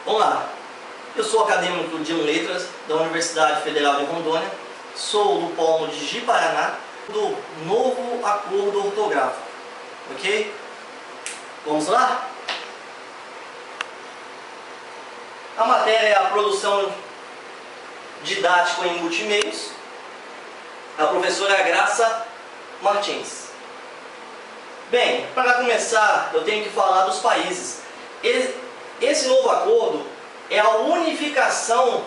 Vamos lá, eu sou acadêmico de Letras da Universidade Federal de Rondônia, sou do polo de Ji-Paraná, do novo acordo ortográfico, ok? Vamos lá? A matéria é a produção didática em multimeios, a professora Graça Martins. Bem, para começar, eu tenho que falar dos países. Esse novo acordo é a unificação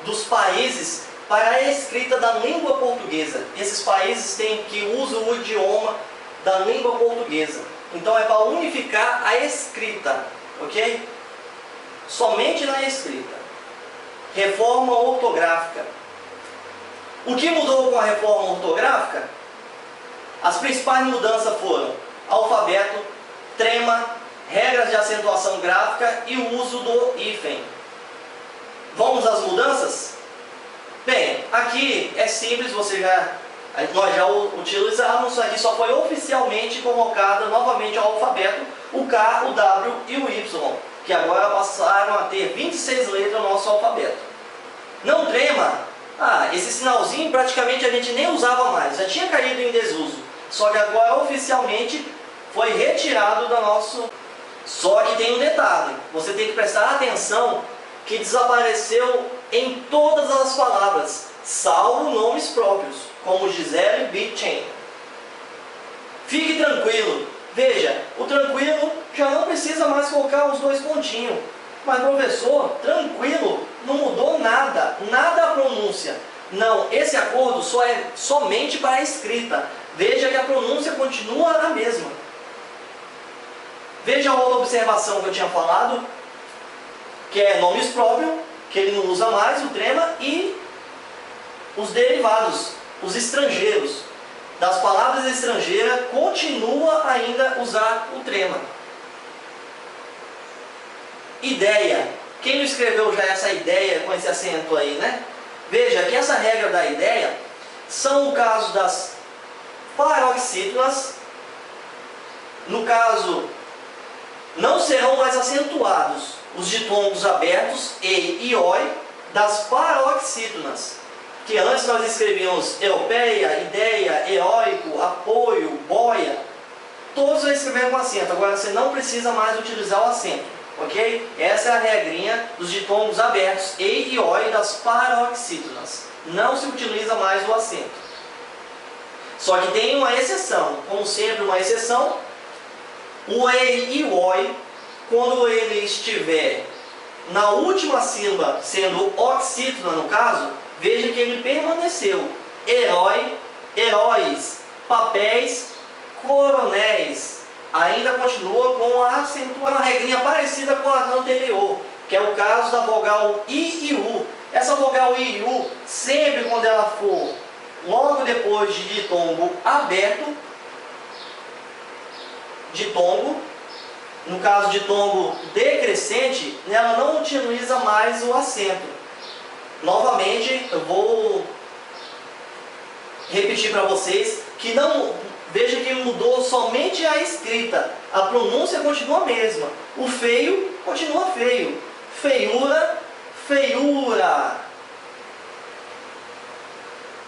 dos países para a escrita da língua portuguesa. Esses países têm que usam o idioma da língua portuguesa. Então é para unificar a escrita, ok? Somente na escrita. Reforma ortográfica. O que mudou com a reforma ortográfica? As principais mudanças foram alfabeto, trema, regras de acentuação gráfica e o uso do hífen. Vamos às mudanças? Bem, aqui é simples, nós já utilizamos, aqui só foi oficialmente colocada novamente o alfabeto, o K, o W e o Y, que agora passaram a ter 26 letras no nosso alfabeto. Não trema, esse sinalzinho praticamente a gente nem usava mais, já tinha caído em desuso, só que agora oficialmente foi retirado do nosso... Só que tem um detalhe, você tem que prestar atenção que desapareceu em todas as palavras, salvo nomes próprios, como Gisele Bündchen. Fique tranquilo, veja, o tranquilo já não precisa mais colocar os dois pontinhos. Mas professor, tranquilo, não mudou nada, nada a pronúncia. Não, esse acordo só é somente para a escrita. Veja que a pronúncia continua a mesma. Veja a outra observação que eu tinha falado, que é nomes próprios, que ele não usa mais, o trema, e os derivados, os estrangeiros. Das palavras estrangeiras, continua ainda a usar o trema. Ideia. Quem não escreveu já essa ideia com esse acento aí, né? Veja que essa regra da ideia são o caso das paroxítonas. No caso, não serão mais acentuados os ditongos abertos, e oi, das paroxítonas, que antes nós escrevíamos europeia, ideia, heróico, apoio, boia, todos nós escrevemos com acento. Agora você não precisa mais utilizar o acento, ok? Essa é a regrinha dos ditongos abertos, e oi, das paroxítonas. Não se utiliza mais o acento. Só que tem uma exceção, como sempre uma exceção. O e e o oi, quando ele estiver na última sílaba, sendo oxítona no caso, veja que ele permaneceu. Herói, heróis, papéis, coronéis. Ainda continua com a acentuação, uma regrinha parecida com a anterior, que é o caso da vogal I e U. Essa vogal I e U, sempre quando ela for logo depois de ditongo aberto, ditongo, no caso de ditongo decrescente, ela não utiliza mais o acento. Novamente, eu vou repetir para vocês que não, veja que mudou somente a escrita, a pronúncia continua a mesma. O feio continua feio, feiura, feiura.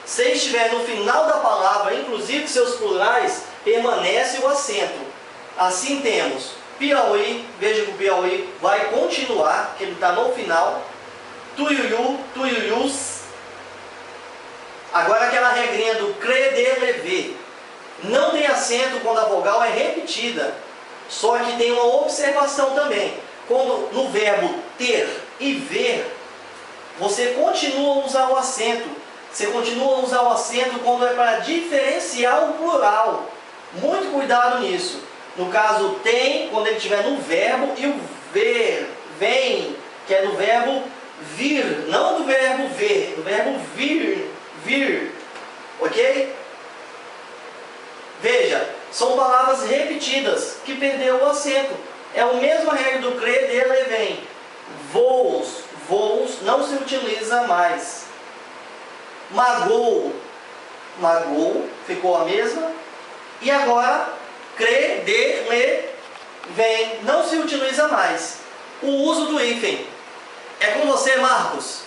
Se estiver no final da palavra, inclusive seus plurais, permanece o acento. Assim temos Piauí, veja que o Piauí vai continuar, que ele está no final. Tuiuiu, tuiuius. Agora aquela regrinha do credelever. Não tem acento quando a vogal é repetida. Só que tem uma observação também. Quando no verbo ter e ver, você continua a usar o acento. Você continua a usar o acento quando é para diferenciar o plural. Muito cuidado nisso. No caso, tem, quando ele estiver no verbo, e o ver, vem, que é do verbo vir, não do verbo ver, do verbo vir, vir, ok? Veja, são palavras repetidas, que perdeu o acento. É a mesma regra do cre, dele, vem. Voos, voos, não se utiliza mais. Magou, magou, ficou a mesma. E agora, cre, de, le, vem, não se utiliza mais. o uso do hífen. É com você, Marcos.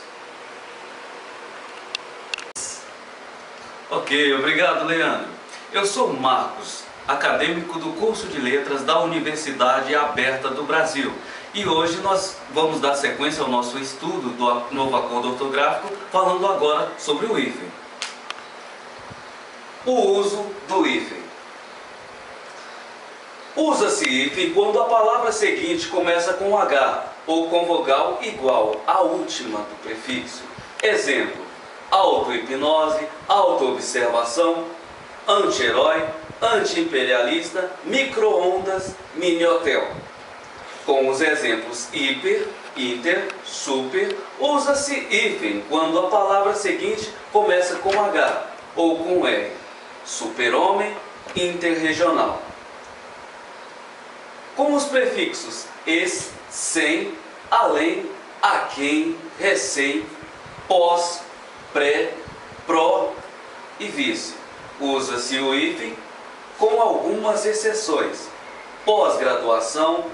Ok, obrigado, Leandro. Eu sou Marcos, acadêmico do curso de Letras da Universidade Aberta do Brasil. E hoje nós vamos dar sequência ao nosso estudo do novo acordo ortográfico, falando agora sobre o hífen. O uso do hífen. Usa-se hífen quando a palavra seguinte começa com H ou com vogal igual à última do prefixo. Exemplo: auto-hipnose, auto-observação, anti-herói, anti-imperialista, micro-ondas, mini-hotel. Com os exemplos hiper, inter, super, usa-se hífen quando a palavra seguinte começa com H ou com R. Super-homem, interregional. Com os prefixos es, sem, além, aquém, recém, pós, pré, pró e vice. Usa-se o hífen com algumas exceções: pós-graduação,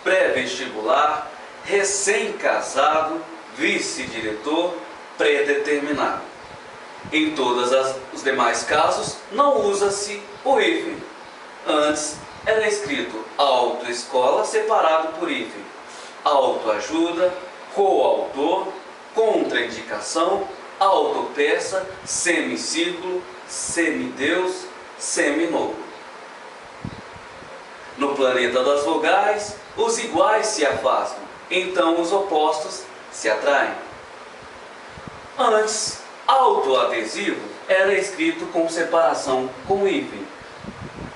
pré-vestibular, recém-casado, vice-diretor, pré-determinado. Em todos os demais casos, não usa-se o hífen. Antes era escrito autoescola separado por hífen, autoajuda, coautor, contraindicação, autopeça, semicírculo, semideus, seminovo. No planeta das vogais, os iguais se afastam, então os opostos se atraem. Antes, autoadesivo era escrito com separação com hífen.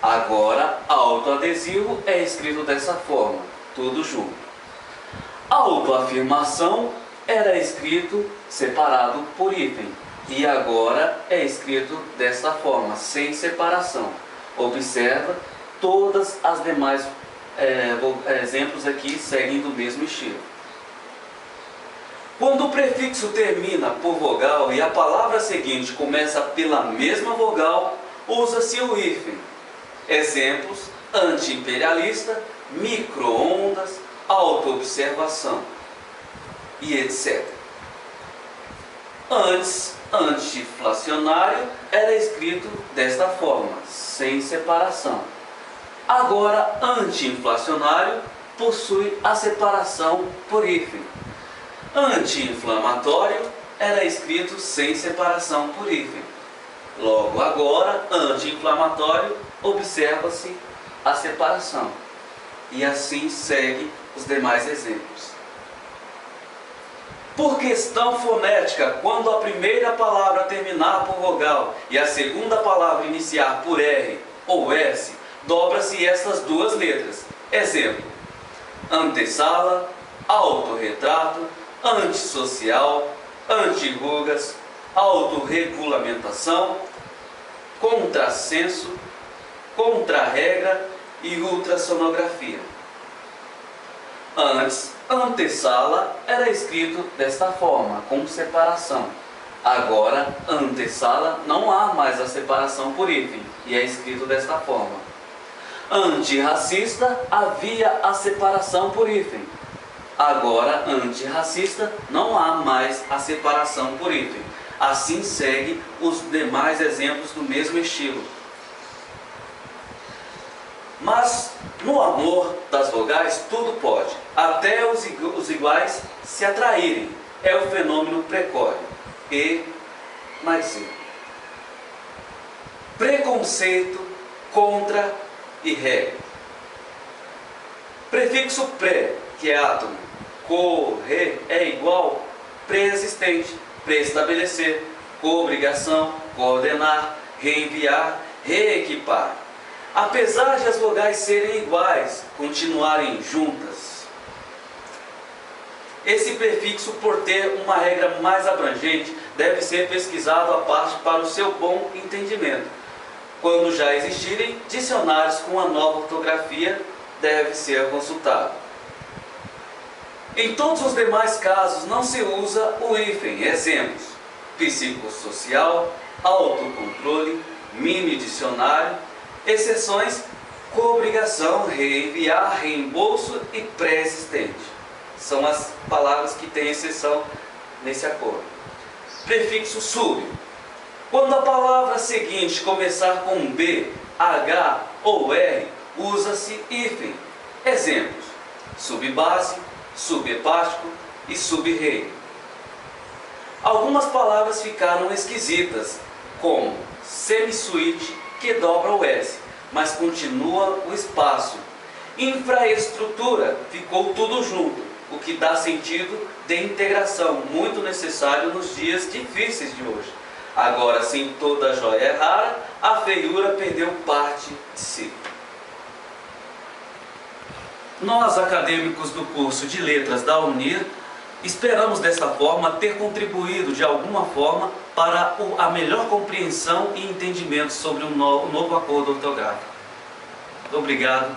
Agora, autoadesivo é escrito dessa forma, tudo junto. Autoafirmação era escrito separado por hífen. E agora é escrito desta forma, sem separação. Observa, todas as demais exemplos aqui seguem do mesmo estilo. Quando o prefixo termina por vogal e a palavra seguinte começa pela mesma vogal, usa-se o hífen. Exemplos: anti-imperialista, micro-ondas, auto-observação e etc. Antes, anti-inflacionário era escrito desta forma, sem separação. Agora, anti-inflacionário possui a separação por hífen. Anti-inflamatório era escrito sem separação por hífen. Logo agora, anti-inflamatório, observa-se a separação. E assim segue os demais exemplos. Por questão fonética, quando a primeira palavra terminar por vogal e a segunda palavra iniciar por R ou S, dobra-se estas duas letras. Exemplo: antessala, autorretrato, antissocial, antirrugas, autorregulamentação, contrassenso, contrarregra e ultrassonografia. Antes, antessala era escrito desta forma, com separação. Agora, antessala não há mais a separação por hífen e é escrito desta forma. Antirracista havia a separação por hífen. Agora, antirracista não há mais a separação por hífen. Assim segue os demais exemplos do mesmo estilo. Mas no amor das vogais tudo pode, até os iguais se atraírem. É o fenômeno precório. E mais E. Preconceito, contra e regra. Prefixo pré, que é átomo, correr é igual pré-existente, pré-estabelecer, obrigação, coordenar, reenviar, reequipar. Apesar de as vogais serem iguais, continuarem juntas. Esse prefixo, por ter uma regra mais abrangente, deve ser pesquisado à parte para o seu bom entendimento. Quando já existirem dicionários com a nova ortografia, deve ser consultado. Em todos os demais casos não se usa o hífen. Exemplos: psicossocial, autocontrole, mini dicionário. Exceções: coobrigação, reenviar, reembolso e pré-existente. São as palavras que têm exceção nesse acordo. Prefixo sub. Quando a palavra seguinte começar com B, H ou R, usa-se hífen. Exemplos: subbase, subhepático e subrei. Algumas palavras ficaram esquisitas, como semisuíte, que dobra o S, mas continua o espaço. Infraestrutura, ficou tudo junto, o que dá sentido de integração, muito necessário nos dias difíceis de hoje. Agora, se toda joia é rara, a feiura perdeu parte de si. Nós, acadêmicos do curso de Letras da UNIR, esperamos dessa forma ter contribuído de alguma forma para a melhor compreensão e entendimento sobre o novo acordo ortográfico. Obrigado.